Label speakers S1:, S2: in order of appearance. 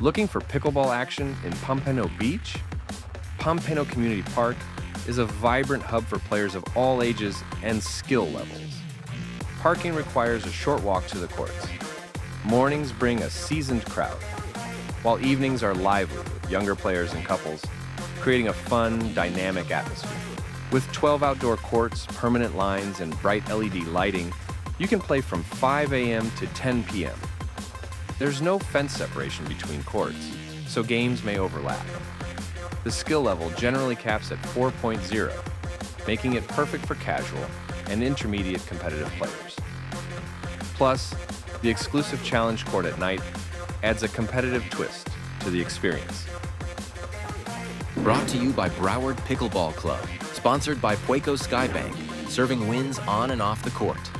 S1: Looking for pickleball action in Pompano Beach? Pompano Community Park is a vibrant hub for players of all ages and skill levels. Parking requires a short walk to the courts. Mornings bring a seasoned crowd, while evenings are lively with younger players and couples, creating a fun, dynamic atmosphere. With 12 outdoor courts, permanent lines, and bright LED lighting, you can play from 5 a.m. to 10 p.m. There's no fence separation between courts, so games may overlap. The skill level generally caps at 4.0, making it perfect for casual and intermediate competitive players. Plus, the exclusive challenge court at night adds a competitive twist to the experience.
S2: Brought to you by Broward Pickleball Club, sponsored by Pwayko Skybank, serving wins on and off the court.